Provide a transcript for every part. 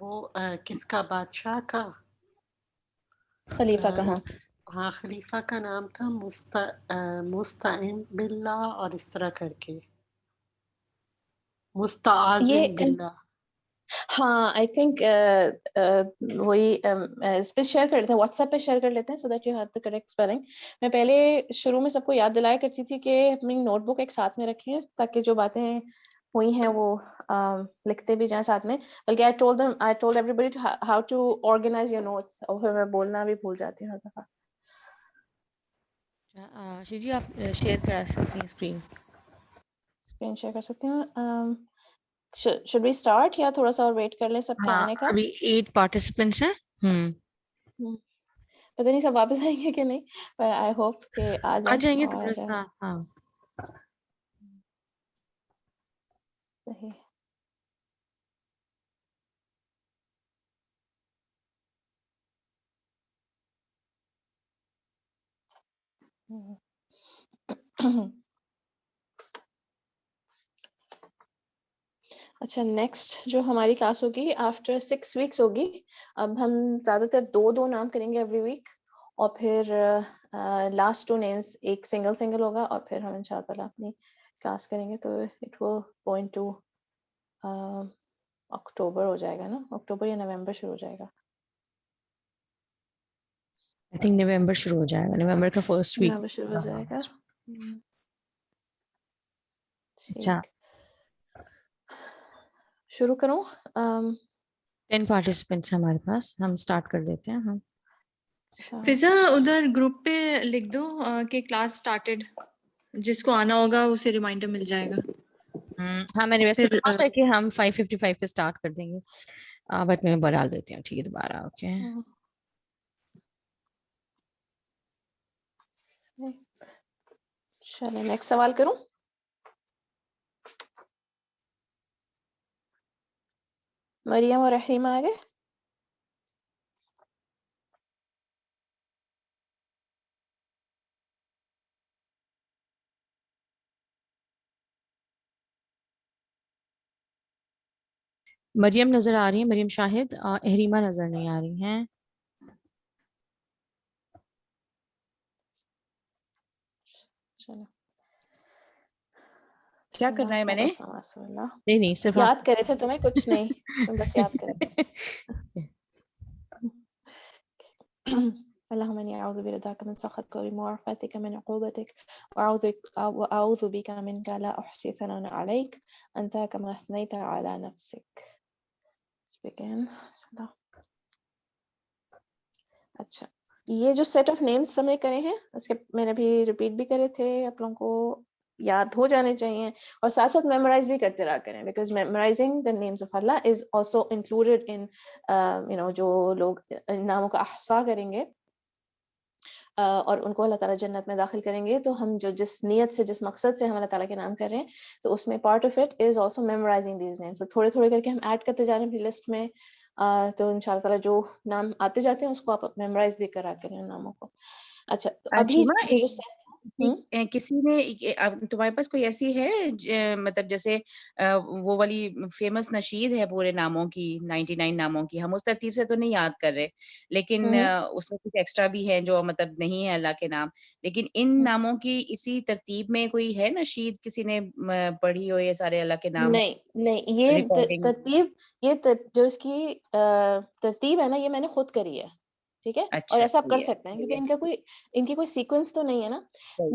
وہ کس کا بادشاہ کا خلیفہ کا. ہاں ہاں خلیفہ کا نام تھا مستعین باللہ اور اس طرح کر کے مستعاذم یہ باللہ. ہاں آئی تھنک وہی اس پہ شیئر کر لیتے ہیں, واٹس ایپ پہ شیئر کر لیتے ہیں so that you have the correct spelling. میں پہلے شروع میں سب کو یاد دلایا کرتی تھی کہ اپنی نوٹ بک ایک ساتھ میں رکھیں تاکہ جو باتیں ہوئی ہیں وہ لکھتے بھی جائیں ساتھ میں. بلکہ I told everybody how to organize your notes, اور پھر میں بولنا بھی بھول جاتی ہوں ہر دفعہ. شی جی آپ شیئر کرا سکتی ہیں اسکرین شیئر کر سکتی ہوں. should we start یا تھوڑا سا اور ویٹ کر لیں سب کے ہاں آنے کا؟ ابھی 8 پارٹیسپینٹس ہیں. پتہ نہیں سب واپس آئیں گے کہ نہیں, پر آئی ہوپ کہ آ جائیں گے اور تھوڑا سا. ہاں صحیح. اچھا نیکسٹ جو ہماری کلاس ہوگی آفٹر 6 weeks ہوگی. اب ہم زیادہ تر 2 نام کریں گے ایوری ویک, اور پھر لاسٹ 2 names ایک سنگل ہوگا, اور پھر ہم ان شاء اللہ اپنی کلاس کریں گے. تو اٹ ول گو انٹو اکتوبر ہو جائے گا نا, اکتوبر یا نومبر شروع ہو جائے گا. آئی تھنک نومبر شروع ہو جائے گا, نومبر کا فرسٹ ویک. نومبر شروع ہو جائے گا. اچھا ٹھیک شروع کروں. 10 پارٹیسپینٹس ہمارے پاس, ہم اسٹارٹ کر دیتے ہیں. ہم فضا ادھر گروپ پہ لکھ دو کہ کلاس اسٹارٹیڈ, جس کو آنا ہوگا اسے ریمائنڈر مل جائے گا. ہاں میں نے ویسے پھر کہا ہے کہ ہم 5:55 پہ اسٹارٹ کر دیں گے, بٹ میں بڑھال دیتی ہوں. ٹھیک ہے دوبارہ. اوکے چلیں نیکسٹ سوال کروں. مریم اور رحیم آگے. مریم نظر آ رہی ہیں, مریم شاہد. احریمہ نظر نہیں آ رہی ہیں. چلو کیا کرنا ہے میں نے؟ نہیں صرف یاد کرے تھے تمہیں, کچھ نہیں تم بس یاد کرے. اللهم إني أعوذ برضاك من سخطك وبمعافاتك من عقوبتك وأعوذ بك منك لا أحصي ثناء عليك أنت كما أثنيت على نفسك. Let's begin. اچھا یہ جو سیٹ آف نیمز ہم نے کرے ہیں اس کے میں نے بھی ریپیٹ بھی کرے تھے, آپ لوگوں کو یاد ہو جانے چاہیے, اور ساتھ ساتھ میمورائز بھی کرتے رہا کریں, because memorising the names of Allah is also included in جو لوگ ناموں کا احصاء کریں گے اور ان کو اللہ تعالیٰ جنت میں داخل کریں گے, تو ہم جو جس نیت سے جس مقصد سے ہم اللہ تعالیٰ کے نام کر رہے ہیں, تو اس میں part of it is also memorising these names. تھوڑے تھوڑے کر کے ہم ایڈ کرتے جا رہے ہیں اپنی لسٹ میں, تو ان شاء اللہ تعالیٰ جو نام آتے جاتے ہیں اس کو آپ میمورائز بھی کرا کریں ان ناموں کو. اچھا تو ابھی شیما جو کسی نے تمہارے پاس کوئی ایسی ہے مطلب جیسے وہ والی فیمس نشید ہے پورے ناموں کی 99 ناموں کی, ہم اس ترتیب سے تو نہیں یاد کر رہے, لیکن اس میں کچھ ایکسٹرا بھی ہے جو مطلب نہیں ہے اللہ کے نام, لیکن ان ناموں کی اسی ترتیب میں کوئی ہے نشید کسی نے پڑھی ہو یہ سارے اللہ کے نام؟ نہیں یہ ترتیب, یہ جو اس کی ترتیب ہے نا یہ میں نے خود کری ہے, ٹھیک ہے, اور ایسا آپ کر سکتے ہیں کیونکہ ان کی کوئی سیکوینس تو نہیں ہے نا.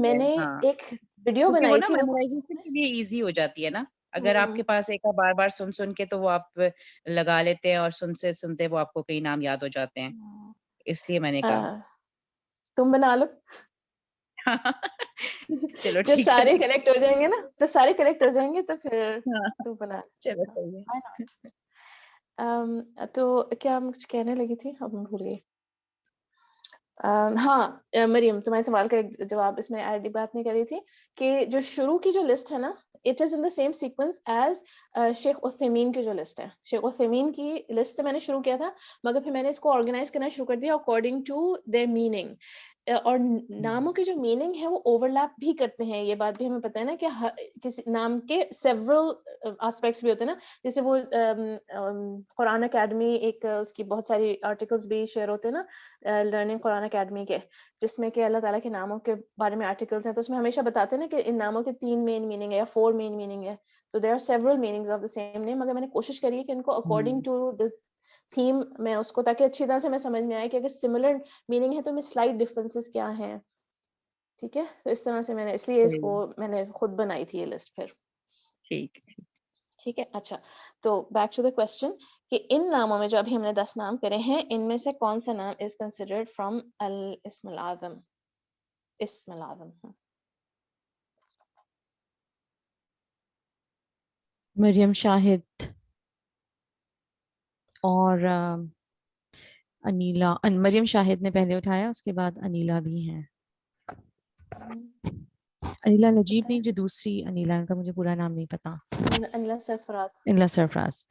میں نے ایک ویڈیو بنائی تھی, میمورائزیشن کے لیے ایزی ہو جاتی ہے نا, اگر آپ کے پاس ایک بار بار سن کے تو وہ آپ لگا لیتے ہیں اور سنتے وہ آپ کو کئی نام یاد ہو جاتے ہیں, اس لیے میں نے کہا تم بنا لو. چلو جب ٹھیک ہے, سارے کلیکٹ ہو جائیں گے نا, جب سارے کلیکٹ ہو جائیں گے تو پھر تو بنا. چلو صحیح ہے. تو کیا مجھے کہنے لگی تھی, اب میں بھول گئی. ہاں مریم تمہارے سوال کا ایک جواب اس میں ایڈ بات نہیں کر رہی تھی کہ جو شروع کی جو لسٹ ہے نا, it is in the same sequence as شیخ عثیمین کی جو لسٹ ہے. شیخ عثیمین کی لسٹ سے میں نے شروع کیا تھا, مگر پھر میں نے اس کو آرگنائز کرنا شروع کر دیا اکارڈنگ ٹو دیئر میننگ. اور ناموں کی جو میننگ ہے وہ اوورلیپ بھی کرتے ہیں. یہ بات بھی ہمیں پتہ ہے نا کہ کسی نام کے سیورل آسپیکٹس بھی ہوتے ہیں نا. جیسے وہ قرآن اکیڈمی ایک اس کی بہت ساری آرٹیکلس بھی شیئر ہوتے ہیں نا لرننگ قرآن اکیڈمی کے, جس میں کہ اللہ تعالیٰ کے ناموں کے بارے میں آرٹیکلس ہیں. تو اس میں ہمیشہ بتاتے ہیں نا کہ ان ناموں کے 3 مین میننگ ہے یا 4 مین میننگ ہے. تو there are several meanings of the same name. مگر میں نے کوشش کری ہے کہ ان کو اکارڈنگ ٹو دا تھیم میں اس کو, تاکہ اچھی طرح سے میں سمجھ میں آئے کہ اگر سملر میننگ ہے تو میں سلائٹ ڈفرینسز کیا ہیں. ٹھیک ہے, تو اس طرح سے میں نے, اس لیے اس کو میں نے خود بنائی تھی یہ لسٹ. پھر ٹھیک ہے. اچھا, تو بیک ٹو دا کوشچن کہ ان ناموں میں جو ابھی ہم نے 10 نام کرے ہیں, ان میں سے کون سا نام از کنسیڈرڈ فرام الاسم العظم؟ اسم العظم مریم شاہد اور انیلا. مریم شاہد نے پہلے اٹھایا, اس کے بعد انیلا بھی ہیں. انیلا نجیب نہیں, جو دوسری انیلا, ان کا مجھے پورا نام نہیں پتا. انیلا سرفراز. انیلا سرفراز.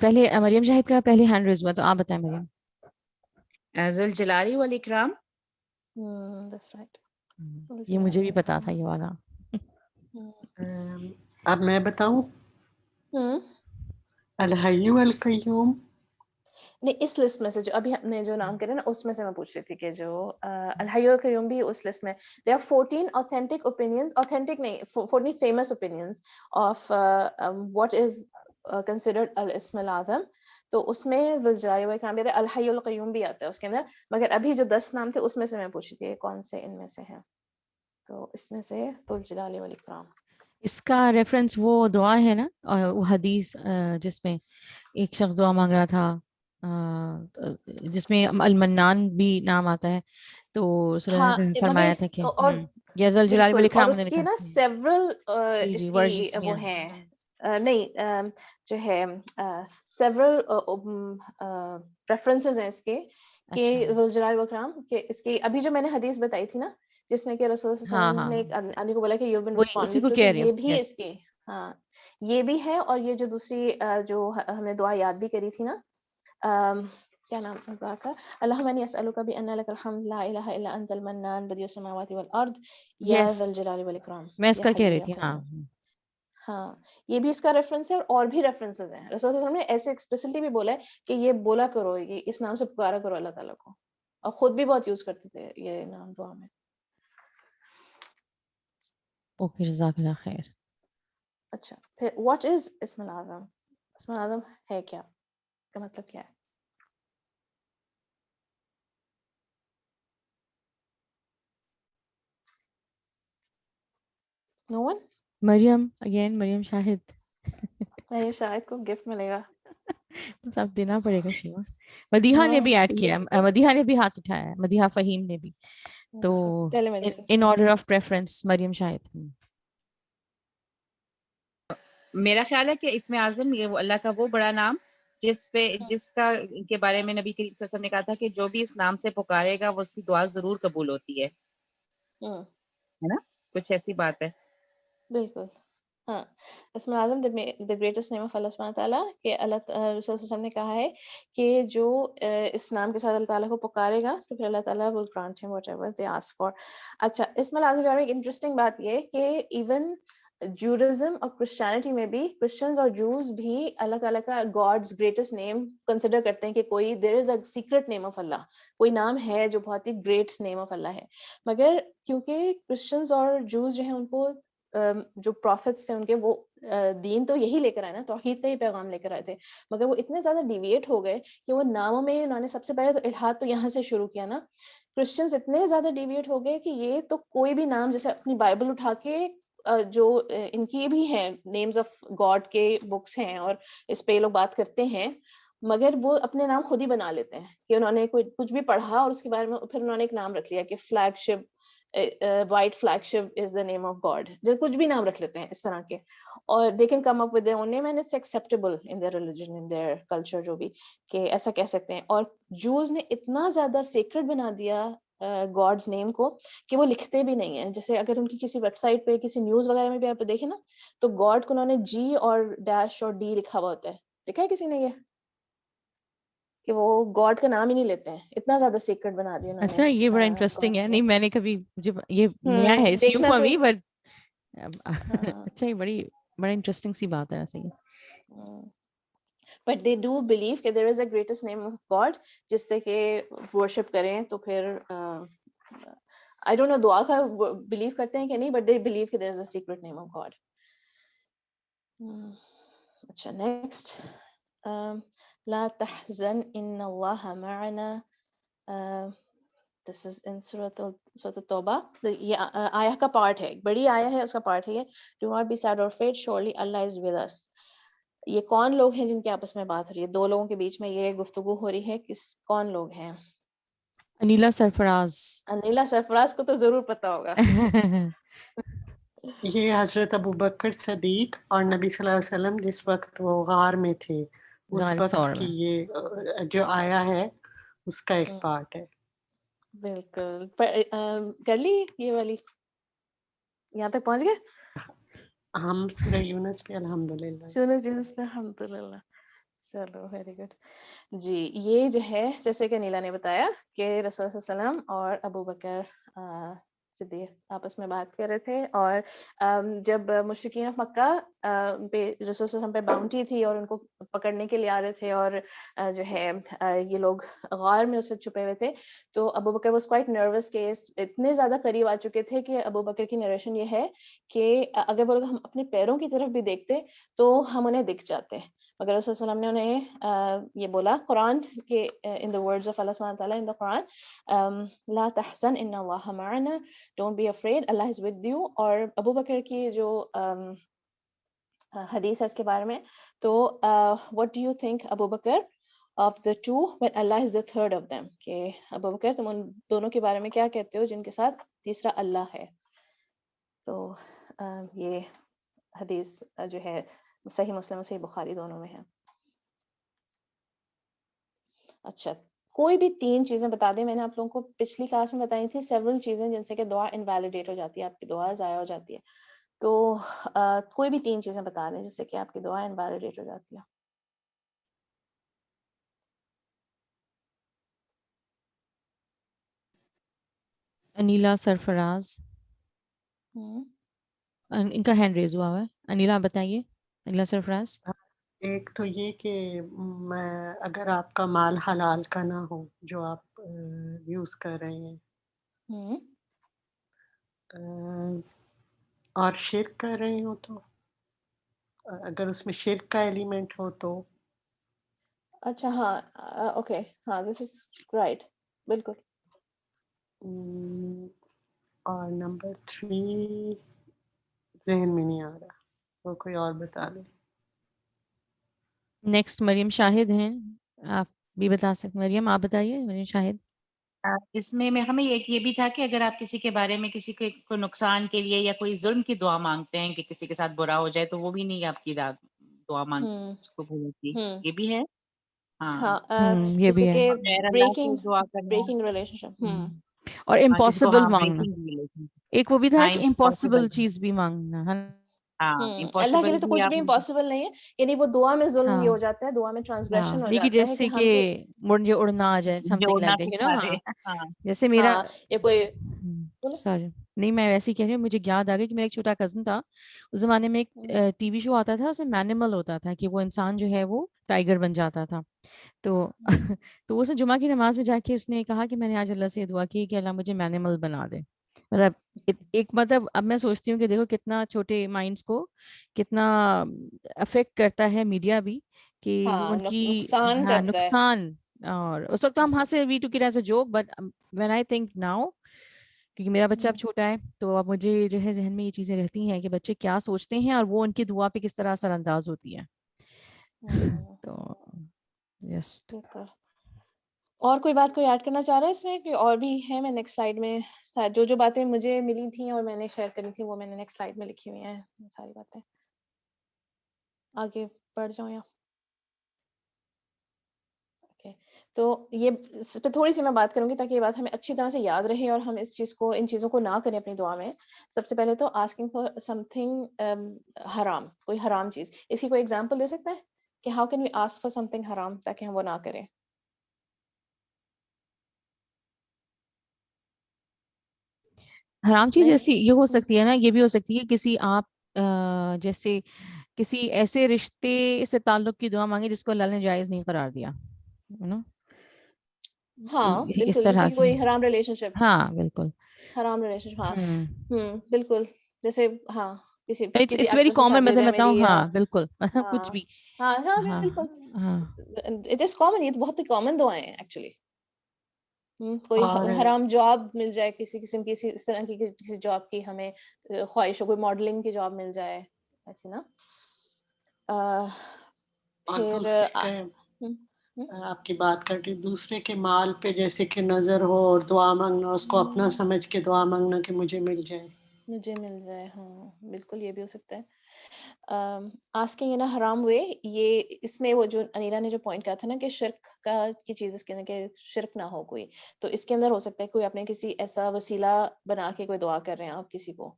پہلے مریم شاہد کا پہلے ہینڈ ریز ہوا, تو آپ بتائیں مریم. ذوالجلال والاکرام. That's right. یہ مجھے بھی پتا تھا یہ والا. اب میں بتاؤں. الحی والقیوم. نہیں, اس لسٹ میں سے جو ابھی ہم نے جو نام کرے نا, اس میں سے میں پوچھ رہی تھی کہ جو الحی والقیوم بھی اس لسٹ میں. there are 14 authentic opinions, authentic نہیں, 14 famous opinions of what is considered الاسم العظم. تو اس میں ذوالجلال والاکرام بھی آتا ہے, الحی والقیوم بھی آتا ہے اس کے اندر. مگر ابھی جو 10 نام تھے اس میں سے میں پوچھ رہی تھی کون سے ان میں سے ہیں. تو اس میں سے ذوالجلال والاکرام. اس کا ریفرنس وہ دعا ہے نا, وہ حدیث جس میں ایک شخص دعا مانگ رہا تھا, جس میں المنان بھی نام آتا ہے. تو صلی اللہ علیہ وسلم نے فرمایا تھا کہ اور یا ذوالجلال بالکل, اور والاکرام اس کی نا سیورل اس کی وہ ہیں نہیں جو ہے سیورل ریفرنسز ہیں اس کے کہ ذوالجلال والاکرام کہ اس کی ابھی جو میں نے حدیث بتائی تھی نا, جس میں کہ رسول صلی اللہ علیہ وسلم نے ایک آدمی کو بولا کہ یو بن ریسپونڈنگ ٹو, یہ بھی اس کی, ہاں یہ بھی ہے. اور یہ جو دوسری جو ہم نے دعا یاد بھی کری تھی نا, کیا نام ہے دعا کا, اللہم انی اسألک بان لک الحمد لا الہ الا انت المنان بدیع السماوات والارض یا ذا الجلال والاکرام. میں اس کا کہہ رہی تھی. ہاں, یہ بھی اس کا ریفرنس ہے, اور بھی ریفرنسز ہیں. رسول صلی اللہ علیہ وسلم نے ایسے ایکسپلیسٹلی بھی بولا ہے کہ یہ بولا کرو, یہ اس نام سے پکارا کرو اللہ تعالیٰ کو, اور خود بھی بہت یوز کرتے تھے یہ نام دعا میں. اوکے, جزاک اللہ خیر. اچھا, پھر واٹ از اسم العظم؟ اسم العظم ہے کیا, کا مطلب کیا ہے؟ No one? مریم اگین, مریم شاہد. مریم شاہد کو گفٹ ملے گا. بس آپ دینا پڑے گا شیوا. مدیحہ نے بھی ایڈ کیا, مدیحہ نے بھی ہاتھ اٹھایا ہے, مدیحہ فہیم نے بھی. تو ان آرڈر آف پریفرنس مریم شاہد. میرا خیال ہے کہ اسم اعظم یہ اللہ کا وہ بڑا نام جس کا کے بارے میں نبی کریم صلی اللہ علیہ وسلم نے کہا تھا کہ جو بھی اس نام سے پکارے گا وہ اس کی دعا ضرور قبول ہوتی ہے نا, کچھ ایسی بات ہے. بالکل, ہاں. اسم اعظم the greatest name of Allah سبحانہ تعالیٰ, کہ اللہ رسول صلی اللہ علیہ وسلم نے کہا ہے کہ جو اس نام کے ساتھ اللہ تعالیٰ کو پکارے گا تو پھر اللہ تعالیٰ will grant him whatever they ask for. اچھا, اسم اعظم میں ایک انٹرسٹنگ بات یہ کہ ایون جوڈازم اور کرسچینٹی میں بھی کرسچنز اور جوز بھی اللہ تعالیٰ کا گاڈز گریٹسٹ نیم کنسیڈر کرتے ہیں کہ کوئی دیر از اے سیکرٹ نیم آف اللہ, کوئی نام ہے جو بہت ہی گریٹ نیم آف اللہ ہے. مگر کیونکہ کرسچنز اور جوز جو ہیں ان کو جو پروفٹس تھے ان کے وہ دین تو یہی لے کر آئے نا, توحید کا ہی پیغام لے کر آئے تھے, مگر وہ اتنے زیادہ ڈیویٹ ہو گئے کہ وہ ناموں میں انہوں نے سب سے پہلے تو الحاد تو یہاں سے شروع کیا نا. کرسچنز اتنے زیادہ ڈیویٹ ہو گئے کہ یہ تو کوئی بھی نام, جیسے اپنی بائبل اٹھا کے جو ان کی بھی ہیں نیمز آف گاڈ کے بکس ہیں اور اس پہ لوگ بات کرتے ہیں, مگر وہ اپنے نام خود ہی بنا لیتے ہیں کہ انہوں نے کچھ بھی پڑھا اور اس کے بارے میں پھر انہوں نے ایک نام رکھ لیا کہ flag ship, white flag ship is the name of God, جو کچھ بھی نام رکھ لیتے ہیں اس طرح کے, اور they can come up with their own name and it's acceptable in their religion, in their culture, جو بھی کہ ایسا کہہ سکتے ہیں. اور جوز نے اتنا زیادہ سیکرڈ بنا دیا گاڈز نیم کو کہ وہ لکھتے بھی نہیں ہیں. جیسے اگر ان کی کسی ویب سائٹ پہ کسی نیوز وغیرہ میں بھی آپ دیکھیں نا, تو گاڈ کو انہوں نے جی اور ڈیش اور ڈی لکھا ہوا ہوتا ہے. دیکھا ہے کسی نے یہ؟ کہ وہ گاڈ کا نام ہی نہیں لیتے ہیں, اتنا زیادہ سیکرٹ بنا دیا انہوں نے. اچھا یہ بڑا انٹرسٹنگ ہے, God نہیں کو. میں نے کبھی, مجھے یہ نیا ہے, اس نیو دیکھنا فار تو می, بٹ ہاں. اچھا یہ بڑا انٹرسٹنگ سی بات ہے ایسے ہی. But they do believe کہ there is a greatest name of God جس سے کہ worship کریں, تو پھر I don't know دعا کا believe کرتے ہیں کہ نہیں, but they believe کہ there is a secret name of God. اچھا next, لا تحزن ان اللہ معنا. This is in سورۃ التوبہ. یہ آیہ کا پارٹ ہے, ایک بڑی آیہ ہے, اس کا پارٹ ہے یہ. Do not be sad or afraid, surely Allah is with us. یہ کون لوگ ہیں جن کے آپس میں بات ہو رہی ہے, دو لوگوں کے بیچ میں یہ گفتگو ہو رہی ہے, کون لوگ ہیں؟ انیلا سرفراز. انیلا سرفراز کو تو ضرور پتا ہوگا. یہ حضرت ابوبکر صدیق اور نبی صلی اللہ علیہ وسلم جس وقت وہ غار میں تھے اس غار وقت ثور کی میں. یہ جو آیا ہے اس کا ایک پارٹ ہے. بالکل. کر لی یہ والی, یہاں تک پہنچ گئے ہم سورہ یونس پہ الحمدللہ. یونس پہ الحمدللہ. چلو ویری گڈ جی. یہ جو ہے جیسے کہ نیلا نے بتایا کہ رسول صلی اللہ علیہ وسلم اور ابو بکر صدیق آپس میں بات کر رہے تھے, اور جب مشرکین مکہ پہ رسول صلی اللہ علیہ وسلم پہ باؤنڈری تھی اور ان کو پکڑنے کے لیے آ رہے تھے, اور جو ہے یہ لوگ غار میں اس وقت چھپے ہوئے تھے, تو ابو بکر واز کوائٹ نروس کہ اتنے زیادہ قریب آ چکے تھے کہ ابو بکر کی نریشن یہ ہے کہ اگر وہ لوگ ہم اپنے پیروں کی طرف بھی دیکھتے تو ہم انہیں دکھ جاتے, مگر رسول صلی اللہ علیہ وسلم نے انہیں یہ بولا قرآن کے in the words of Allah subhanahu wa ta'ala in the Quran, لا تحزن ان اللہ معنا, don't be afraid, Allah is with you. اور ابو بکر کی جو حدیث ہے اس کے بارے میں, تو what do you think Abu Bakr of the two when Allah is the third of them, کہ ابو بکر تم ان دونوں کے بارے میں کیا کہتے ہو جن کے ساتھ تیسرا اللہ ہے. تو یہ حدیث جو ہے صحیح مسلم اور صحیح بخاری دونوں میں ہے. اچھا کوئی بھی 3 چیزیں بتا دیں, میں نے آپ لوگوں کو پچھلی کلاس میں بتائی تھی سیورل چیزیں جن سے کہ دعا انویلیڈیٹ ہو جاتی ہے, آپ کی دعا ضائع ہو جاتی ہے. تو کوئی بھی 3 چیزیں بتا دیں جس سے کہ آپ کی دعا انویلیڈیٹ ہو جاتی ہے. انیلا سرفراز, ان کا ہینڈ ریز ہوا ہوا ہے. انیلا آپ بتائیے, انیلا سرفراز. ایک تو یہ کہ میں اگر آپ کا مال حلال کا نہ ہو جو آپ یوز کر رہے ہیں, اور شرک کر رہے ہو, تو اگر اس میں شرک کا ایلیمنٹ ہو تو. اچھا ہاں اوکے ہاں دس از رائٹ بالکل. اور نمبر 3 ذہن میں نہیں آ رہا, وہ کوئی اور بتا دیں. نیکسٹ مریم شاہد ہیں, آپ بھی بتا سکتے. مریم آپ بتائیے. مریم شاہد. اس میں ہمیں یہ بھی تھا کہ اگر آپ کسی کے بارے میں کسی کو نقصان کے لیے یا کوئی ظلم کی دعا مانگتے ہیں کہ کسی کے ساتھ برا ہو جائے, تو وہ بھی نہیں آپ کی دعا مانگ اس کو بھولتی, یہ بھی ہے. ہاں یہ جیسے بھی ہے. کہ غیر اللہ سے دعا کرنا, بریکنگ ریلیشن شپ اور کسی کو امپاسبل مانگنا, breaking relation. ایک وہ بھی تھا ہاں کہ impossible. امپاسبل چیز بھی مانگنا ہے. اللہ کے لیے تو کچھ بھی امپاسبل نہیں ہے, یعنی وہ دعا میں ظلم یہ ہو جاتا ہے, دعا میں ٹرانسگریشن ہو یہ کہ جاتا ہے جیسے کہ کہ مجھے اڑنا آ جائے, something like that, you know. جیسے میرا یہ کوئی سوری نہیں, میں ویسے ہی کہہ رہی ہوں, مجھے یاد آ گیا کہ میرا ایک چھوٹا کزن تھا, اس زمانے میں ایک ٹی وی شو آتا تھا, اس میں مینیمل ہوتا تھا کہ وہ انسان جو ہے وہ ٹائیگر بن جاتا تھا. تو اس نے جمعہ کی نماز میں جا کے اس نے کہا کہ میں نے آج اللہ سے دعا کی کہ اللہ مجھے مینیمل بنا دے. مطلب ایک مطلب اب میں سوچتی ہوں کہ دیکھو کتنا چھوٹے مائنڈس کو کتنا افیکٹ کرتا ہے میڈیا بھی, کہ ان کی نقصان. اور اس وقت ہم ہنسے we took it as a joke, but when I think now, کیونکہ میرا بچہ اب چھوٹا ہے, تو اب مجھے جو ہے ذہن میں یہ چیزیں رہتی ہیں کہ بچے کیا سوچتے ہیں اور وہ ان کی دعا پہ کس طرح اثر انداز ہوتی ہے. تو یس. اور کوئی بات کوئی ایڈ کرنا چاہ رہا ہے اس میں, کہ اور بھی ہے؟ میں نیکسٹ سلائڈ میں جو باتیں مجھے ملی تھیں اور میں نے شیئر کرنی تھی وہ میں نے نیکسٹ سلائڈ میں لکھی ہوئی ہیں ساری باتیں. آگے بڑھ جاؤں یا تو یہ اس پہ تھوڑی سی میں بات کروں گی تاکہ یہ بات ہمیں اچھی طرح سے یاد رہے اور ہم اس چیز کو ان چیزوں کو نہ کریں اپنی دعا میں. سب سے پہلے تو آسکنگ فار سم تھنگ حرام, کوئی حرام چیز. اس کی کوئی ایگزامپل دے سکتا ہے کہ how can we ask for something حرام تاکہ ہم وہ نہ کریں؟ حرام چیز نہیں ایسی یہ ہو سکتی ہے نا, یہ بھی ہو سکتی ہے کسی آپ جیسے کسی ایسے رشتے سے تعلق کی دعا مانگے جس کو اللہ نے جائز نہیں قرار دیا, ہاں اس بالکل, طرح جیسے کی. کوئی حرام ریلیشن شپ, ہاں بالکل. حرام ریلیشن شپ, ہاں ہوں بالکل, جیسے ہاں کسی اٹس ایکٹر ویری سے کامن, شادی میں ہو تمہیں جائے بتاؤں, میری, یا ہاں بالکل کچھ ہاں بھی. ہاں ہاں ہاں بالکل, ہاں اٹ از کامن, یہ تو بہت ہی کامن دعائیں ہیں ایکچولی. کوئی اور حرام جاب مل جائے, کسی قسم کی اس طرح کی کسی جاب کی ہمیں خواہش ہو, کوئی ماڈلنگ کی جاب مل جائے ایسی نا. اور پھر دوسرے کے آپ کی بات کر رہی, دوسرے کے مال پہ جیسے کہ نظر ہو اور دعا مانگنا, اس کو اپنا سمجھ کے دعا مانگنا کہ مجھے مل جائے. مجھے مل جائے, ہاں بالکل, یہ بھی ہو سکتا ہے. آسکنگ ان اے حرام وے, یہ اس میں وہ جو انیلا نے جو پوائنٹ کہا تھا نا کہ شرک کا کی چیز اس کے اندر کہ شرک نہ ہو کوئی, تو اس کے اندر ہو سکتا ہے کوئی اپنے کسی ایسا وسیلہ بنا کے کوئی دعا کر رہے ہیں آپ کسی کو.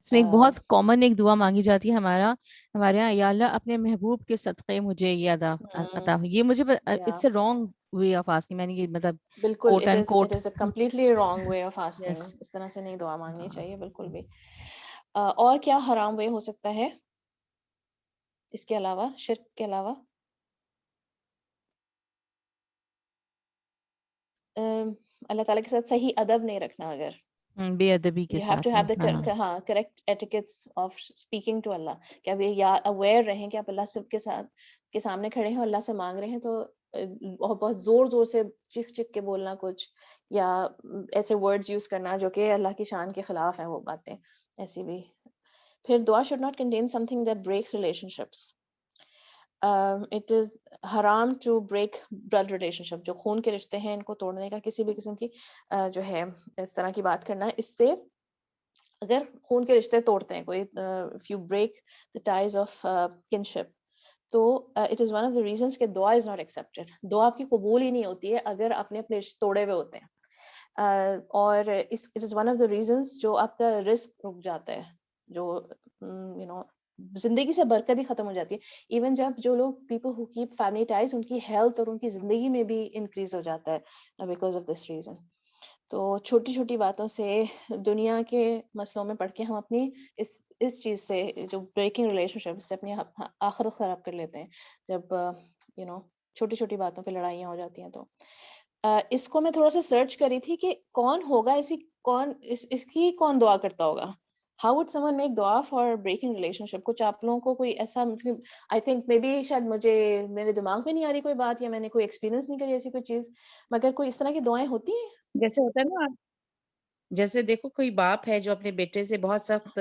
اس میں ایک بہت کامن ایک دعا مانگی جاتی ہے ہمارے یہاں, یا اللہ اپنے محبوب کے صدقے مجھے یہ عطا ہو. یہ مجھے it's a wrong way of asking, میں نے یہ مطلب بالکل, quote and it quote. Is a completely wrong way of asking, yes. اس طرح سے نہیں دعا مانگنی چاہیے بالکل بھی. اور کیا حرام وے ہو سکتا ہے اس کے علاوہ, شرک کے علاوہ؟ اللہ تعالیٰ کے ساتھ صحیح ادب نہیں رکھنا. اگر بے ادبی کے you have ساتھ to have the ہاں correct etiquettes of speaking to Allah, کہ اب یہ aware رہیں کہ آپ اللہ سب کے سامنے کھڑے ہیں, اللہ سے مانگ رہے ہیں, تو بہت زور زور سے چیخ چیخ کے بولنا کچھ, یا ایسے words یوز کرنا جو کہ اللہ کی شان کے خلاف ہیں وہ باتیں ایسی بھی. پھر دعا should not contain something that breaks relationships. It is haram to break blood relationship, جو خون کے رشتے ہیں ان کو توڑنے کا کسی بھی قسم کی جو ہے اس طرح کی بات کرنا. اس سے اگر خون کے رشتے توڑتے ہیں کوئی, if you break the ties of kinship, تو it is one of the reasons کہ دعا is not accepted. دعا آپ کی قبول ہی نہیں ہوتی ہے اگر آپ نے اپنے رشتے توڑے ہوئے ہوتے ہیں. اور it is one of the reasons جو آپ کا رزق رک جاتا ہے, جو زندگی سے برکت ہی ختم ہو جاتی ہے. ایون جب جو لوگ people who keep family ties, ان کی ہیلتھ اور ان کی زندگی میں بھی انکریز ہو جاتا ہے بیکاز آف دس ریزن. تو چھوٹی چھوٹی باتوں سے, دنیا کے مسئلوں میں پڑھ کے ہم اپنی اس چیز سے, جو بریکنگ ریلیشن شپ سے اپنی آخرت خراب کر لیتے ہیں جب چھوٹی چھوٹی باتوں پہ لڑائیاں ہو جاتی ہیں. تو اس کو میں تھوڑا سا سرچ کری تھی کہ کون ہوگا ایسی, اس کی کون دعا کرتا ہوگا. How would someone make دعا for breaking relationship? کچھ آپ لوگوں کو کوئی ایسا, I think maybe شاید میرے دماغ میں نہیں آ رہی کوئی بات, یا میں نے کوئی ایکسپیرینس نہیں کری ایسی کوئی چیز, مگر کوئی اس طرح کی دعائیں ہوتی ہیں. جیسے ہوتا ہے نا, جیسے دیکھو کوئی باپ ہے جو اپنے بیٹے سے بہت سخت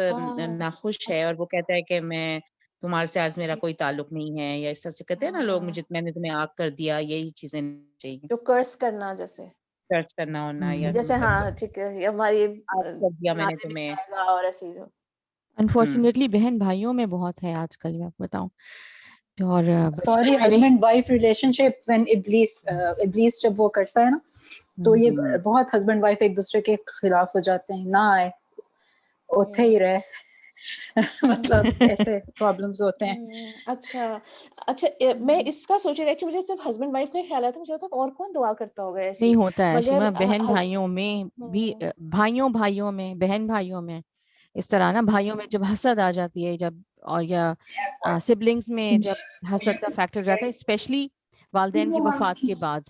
ناخوش ہے, اور وہ کہتا ہے کہ میں تمہارے سے آج میرا کوئی تعلق نہیں ہے, یا اس طرح سے کہتے ہیں نا لوگ, میں نے تمہیں آگ کر دیا, یہی چیزیں چاہیے, جو کرس کرنا, جیسے چرچ کرنا ہونا, یا جیسے ہاں ٹھیک ہے, ہماری آگ کر دیا میں نے تمہیں. اور ایسی جو انفارچونیٹلی بہن بھائیوں میں بہت ہے آج کل, میں آپ بتاؤں. اور sorry, husband wife relation ship when ابلیس جب وہ کرتا ہے نا, تو یہ بہت ہسبینڈ وائف ایک دوسرے کے خلاف ہو جاتے ہیں, نہ آئے اوتھے ہی رہے, مطلب ایسے پرابلمز ہوتے ہیں. اچھا میں اس کا سوچ رہی کہ مجھے صرف ہسبینڈ وائف کا خیال آتا ہے, مجھے ہوتا ہے اور کون دعا کرتا ہوگا ایسی. نہیں ہوتا ہے مگر شیما, بہن بھائیوں میں بھی, بھائیوں میں, بہن بھائیوں میں اس طرح نا, بھائیوں میں جب حسد آ جاتی ہے, جب اور یا سبلنگز میں جب حسد کا فیکٹر جاتا ہے, اسپیشلی والدین کی وفات کے بعد,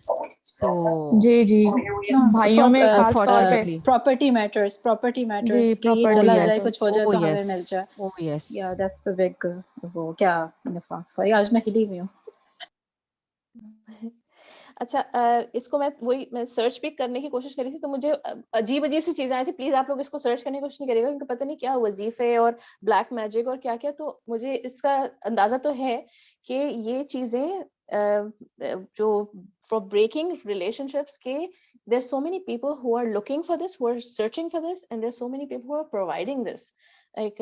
تو جی بھائیوں میں خاص طور پہ پراپرٹی میٹرز کہ یہ چلا جائے, کچھ ہو جائے تو ہمیں مل جائے. یا دیٹس دی بگ, وہ کیا نفاق, سوری آج میں ہلی ہوئی ہوں. اچھا اس کو میں سرچ بھی کرنے کی کوشش کری تھی, تو مجھے عجیب سی چیزیں آئی تھی. پلیز آپ لوگ اس کو سرچ کرنے کی کوشش نہیں کرے گا, کیونکہ پتہ نہیں کیا وظیفے اور بلیک میجک اور کیا کیا. تو مجھے اس کا اندازہ تو ہے کہ یہ چیزیں جو فار بریکنگ ریلیشن شپس کے, there are so many people who are looking for this, who are searching for this, and there are so many people who are providing this, like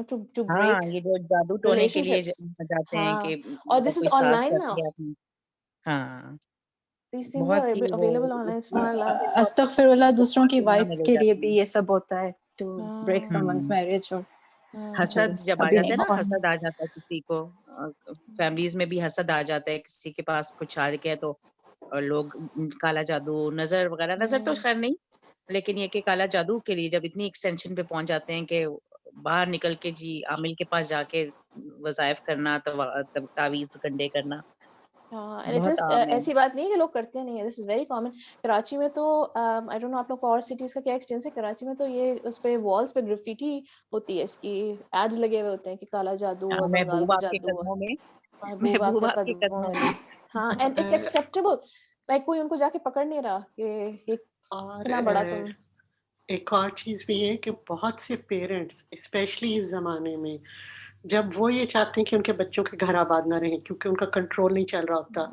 to break یہ جو جادو ٹونے کے لیے relationships. جاتے ہیں کہ اور this is کوئی ساز online now. کرتی ہے اپنی, ہاں These things are بہت ہی available online. سبحان اللہ. استغفر اللہ, دوسروں کی دنیا میں وائف لے کے لیے جاتی بھی ہیں. یہ سب ہوتا ہے, to break someone's marriage. اور حسد جب آ ابھی جاتا ہے نا, حسد آ جاتا ہے کسی کو, فیملیز میں بھی حسد آ جاتا ہے, کسی کے پاس کچھ آ گیا تو لوگ کالا جادو, نظر وغیرہ, نظر تو خیر نہیں, لیکن یہ کہ کالا جادو کے لیے جب اتنی ایکسٹینشن پہ پہنچ جاتے ہیں کہ باہر نکل کے جی عامل کے پاس جا کے وظائف کرنا، تعویذ کنڈے کرنا بہت عام ہے. ایسی بات نہیں ہے کہ لوگ کرتے نہیں ہے. دس از ویری کامن. کراچی میں تو آئی ڈونٹ نو آپ لوگ کو اور سٹیز کا کیا ایکسپیرینس ہے. کراچی میں تو یہ اس پہ والس پہ گرافیٹی ہوتی ہے، اس کی ایڈز لگے ہوئے ہوتے ہیں کہ کالا جادو اور بنگال محبوب کا آپ کے جادو، قدموں میں، محبوب آپ محبوب کے آپ کے قدموں قدموں میں. میں. ہاں اینڈ اٹس ایکسیپٹیبل، لائک کوئی ان کو جا کے پکڑ نہیں رہا کہ یہ اور اتنا بڑا تم. ایک اور چیز بھی ہے کہ بہت سے پیرنٹس اسپیشلی اس زمانے میں جب وہ یہ چاہتے ہیں کہ ان کے بچوں کے گھر آباد نہ رہیں کیونکہ ان کا کنٹرول نہیں چل رہا ہوتا،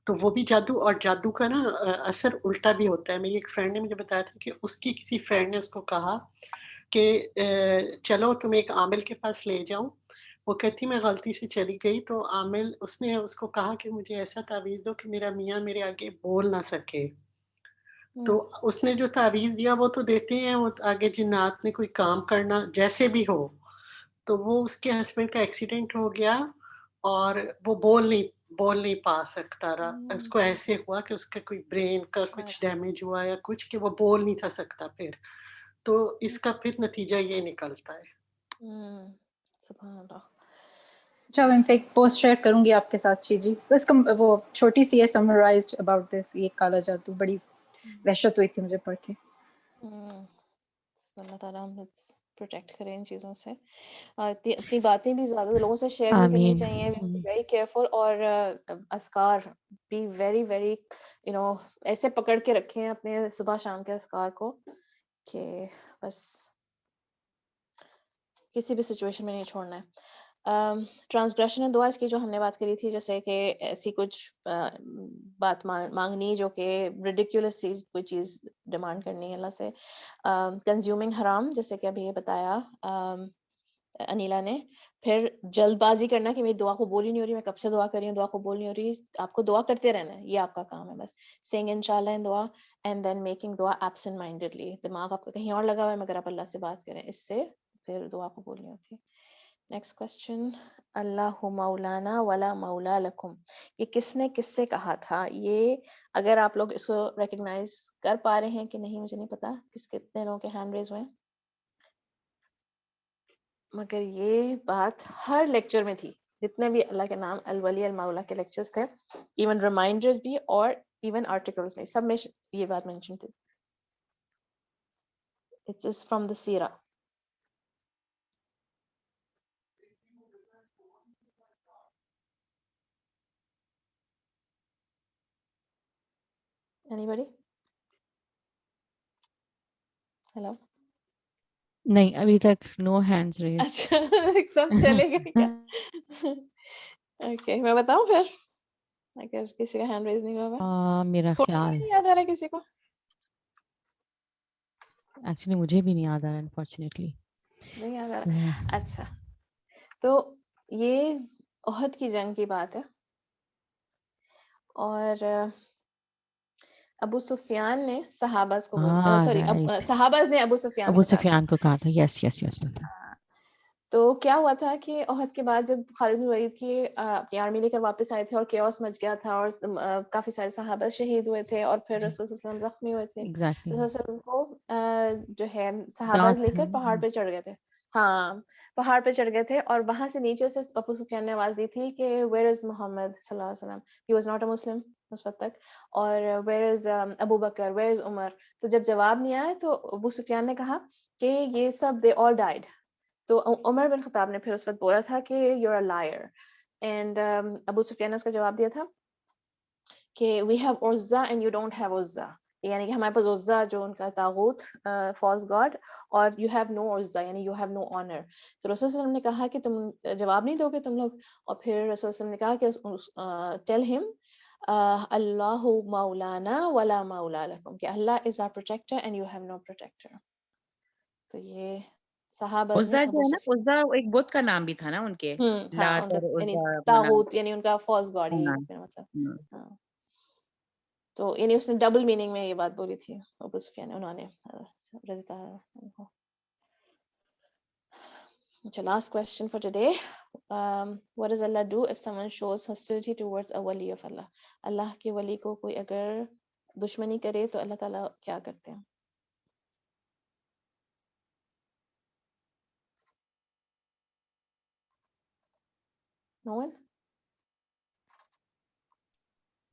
تو وہ بھی جادو، اور جادو کا نا اثر الٹا بھی ہوتا ہے. میری ایک فرینڈ نے مجھے بتایا تھا کہ اس کی کسی فرینڈ نے اس کو کہا کہ چلو تم ایک عامل کے پاس لے جاؤں. وہ کہتی میں غلطی سے چلی گئی تو عامل اس نے اس کو کہا کہ مجھے ایسا تعویذ دو کہ میرا میاں میرے آگے بول نہ سکے. تو اس نے جو تعویذ دیا وہ تو دیتے ہیں، وہ آگے جنات نے کوئی کام کرنا جیسے بھی ہو، تو وہ اس کے ہسبینڈ کا ایکسیڈنٹ ہو گیا اور وہ بول نہیں پا سکتا رہا. اس کو ایسے ہوا کہ اس کا کوئی برین کا کچھ ڈیمیج ہوا یا کچھ کہ وہ بول نہیں تھا سکتا پھر. تو اس کا پھر نتیجہ یہ نکلتا ہے. سبحان اللہ. اچھا میں ایک پوسٹ شیئر کروں گی آپ کے ساتھ شی جی، بس وہ چھوٹی سی ہے سمرائزڈ اباؤٹ دس. یہ کالا جادو بڑی وحشت ہوئی تھی مجھے پڑھ کے. اللہ تعالیٰ ہم پروٹیکٹ کریں ان چیزوں سے. اپنی باتیں بھی زیادہ لوگوں سے شیئر نہیں کرنی آمین. چاہیے. Very careful. اور اذکار بی ویری ویری ایسے پکڑ کے رکھیں اپنے صبح شام کے اذکار کو کہ بس کسی بھی سچویشن میں نہیں چھوڑنا ہے. ٹرانسگریشن اینڈ دعا، اس کی جو ہم نے بات کری تھی، جیسے کہ ایسی کچھ بات مانگنی جو کہ ریڈیکولس سی کوئی چیز ڈیمانڈ کرنی ہے اللہ سے. کنزیومنگ حرام، جیسے کہ ابھی یہ بتایا انیلا نے. پھر جلد بازی کرنا کہ میری دعا قبول ہی نہیں ہو رہی، میں کب سے دعا کر رہی ہوں، دعا قبول نہیں ہو رہی. آپ کو دعا کرتے رہنا ہے، یہ آپ کا کام ہے بس. سینگ انشاءاللہ ان دعا اینڈ دین میکنگ دعا ایبسنٹ مائنڈیڈلی. دماغ آپ کا کہیں اور لگا ہوا ہے مگر آپ اللہ سے بات کریں، اس سے پھر دعا قبول نہیں ہوتی. Next question. اللہ مولانا ولا مولا لکم، یہ کس نے کس سے کہا تھا؟ یہ اگر آپ لوگ اس کو ریکگنائز کر پا رہے ہیں کہ نہیں مجھے نہیں پتا. کتنے لوگوں کے ہینڈ ریز ہوئے؟ مگر یہ بات ہر لیکچر میں تھی، جتنے بھی اللہ کے نام الولی المولا کے لیکچرز تھے، ایون ریمائنڈرز بھی اور ایون آرٹیکلز میں، سب میں یہ بات مینشن تھی. اٹس فرام دا سیرہ. Anybody? Hello? نہیں ابھی تک نو ہینڈز ریز. اچھا سب چلے گئے کیا؟ اوکے میں بتاؤں پھر اگر کسی کا ہینڈ ریز نہیں ہوا. میرا تھوڑا سا خیال نہیں یاد آ رہا ہے کسی کو؟ ایکچولی مجھے بھی نہیں یاد آ رہا انفارچونیٹلی. نہیں یاد آ رہا. اچھا تو یہ احد کی جنگ کی بات ہے، اور ابو سفیان نے صحابہ کو صحابہ نے ابو سفیان ابو کو کہا تھا. سفیان کو کہا تھا. یس یس یس. تو کیا ہوا تھا کہ احد کے بعد جب خالد بن ولید کی اپنی آرمی لے کر واپس آئے تھے اور کیوس مچ گیا تھا اور کافی سارے صحابہ شہید ہوئے تھے اور پھر رسول صلی اللہ علیہ وسلم زخمی ہوئے تھے. رسول صلی اللہ علیہ وسلم کو جو ہے صحابہ لے کر پہاڑ پہ چڑھ گئے تھے. ہاں پہاڑ پہ چڑھ گئے تھے اور وہاں سے نیچے سے ابو سفیان نے آواز دی تھی کہ ویئر از محمد صلی اللہ علیہ وسلم. ہی واز ناٹ اے مسلم اس وقت تک. اور where is Abu Bakr, where is عمر. تو جب جواب نہیں آیا تو ابو سفیان نے کہا کہ یہ سب دے آل ڈائیڈ. تو عمر بن خطاب نے پھر اس وقت بولا تھا کہ you are liar. And Abu Sufyan نے اس کا جواب دیا تھا کہ we have Uzza and you don't have Uzza, یعنی کہ ہمارے پاس عزا جو ان کا طاغوت فالس گاڈ، اور یو ہیو نو عزا یعنی یو ہیو نو آنر. تو رسول صلی اللہ علیہ وسلم نے کہا کہ تم جواب نہیں دو گے تم لوگ. اور پھر رسول صلی اللہ علیہ وسلم نے کہا کہ ٹیل ہم اللہ مولانا ولا مولا لکم، کہ Allah is our protector and you have no protector. تو یہ صحابہ نے عزا جو ابو ہے نا، سفیان، عزا ایک بت کا نام بھی تھا نا ان کے، ہاں لات اور یعنی عزا طاغوت یعنی ان کا فالس گاڈ، یہی ہاں. مطلب. ہاں تو یعنی اس نے ڈبل میننگ میں یہ بات بولی تھی ابو سفیان نے، انہوں نے رضی اللہ عنہ. اچھا last question for today. What does Allah do if someone shows hostility towards a wali of Allah? اللہ کے ولی کو کوئی اگر دشمنی کرے تو اللہ تعالیٰ کیا کرتے ہیں؟ No one?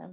them.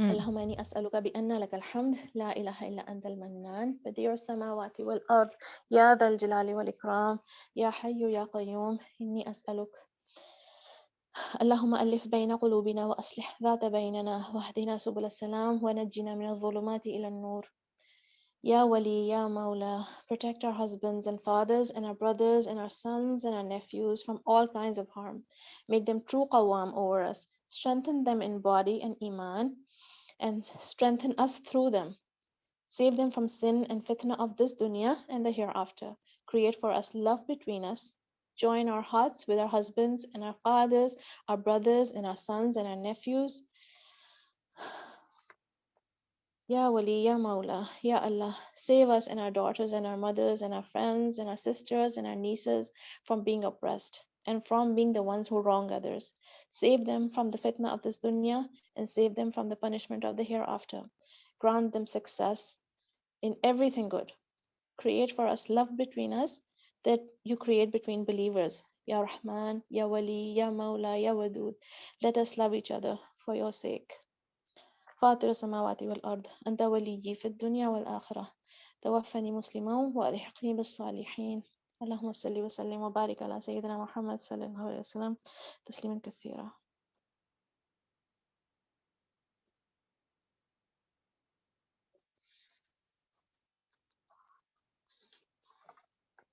اللهم إني أسألك بأن لك الحمد لا إله إلا أنت المنان بديع السماوات والأرض يا ذا الجلال والإكرام يا حي يا قيوم. إني أسألك اللهم ألف بين قلوبنا وأصلح ذات بيننا واهدنا سبل السلام ونجنا من الظلمات إلى النور. Ya Wali, Ya Mawla, protect our husbands and fathers and our brothers and our sons and our nephews from all kinds of harm. Make them true qawwam over us. Strengthen them in body and iman, and strengthen us through them. Save them from sin and fitna of this dunya and the hereafter. Create for us love between us. Join our hearts with our husbands and our fathers, our brothers and our sons and our nephews. Ya Wali, Ya Mawla, Ya Allah, save us and our daughters and our mothers and our friends and our sisters and our nieces from being oppressed and from being the ones who wrong others. Save them from the fitna of this dunya and save them from the punishment of the hereafter. Grant them success in everything good. Create for us love between us that you create between believers. Ya Rahman, Ya Wali, Ya Mawla, Ya Wadud. Let us love each other for your sake. فاطر السماوات والأرض أنت وليي في الدنيا والآخرة توفني مسلما وألحقني بالصالحين. اللهم صل وسلم وبارك على سيدنا محمد صلى الله عليه وسلم تسليما كثيرا.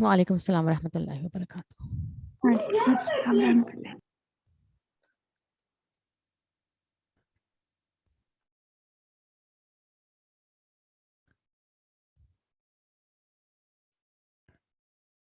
وعلیکم السلام ورحمۃ اللہ وبرکاتہ. وعلیکم السلام ورحمۃ اللہ.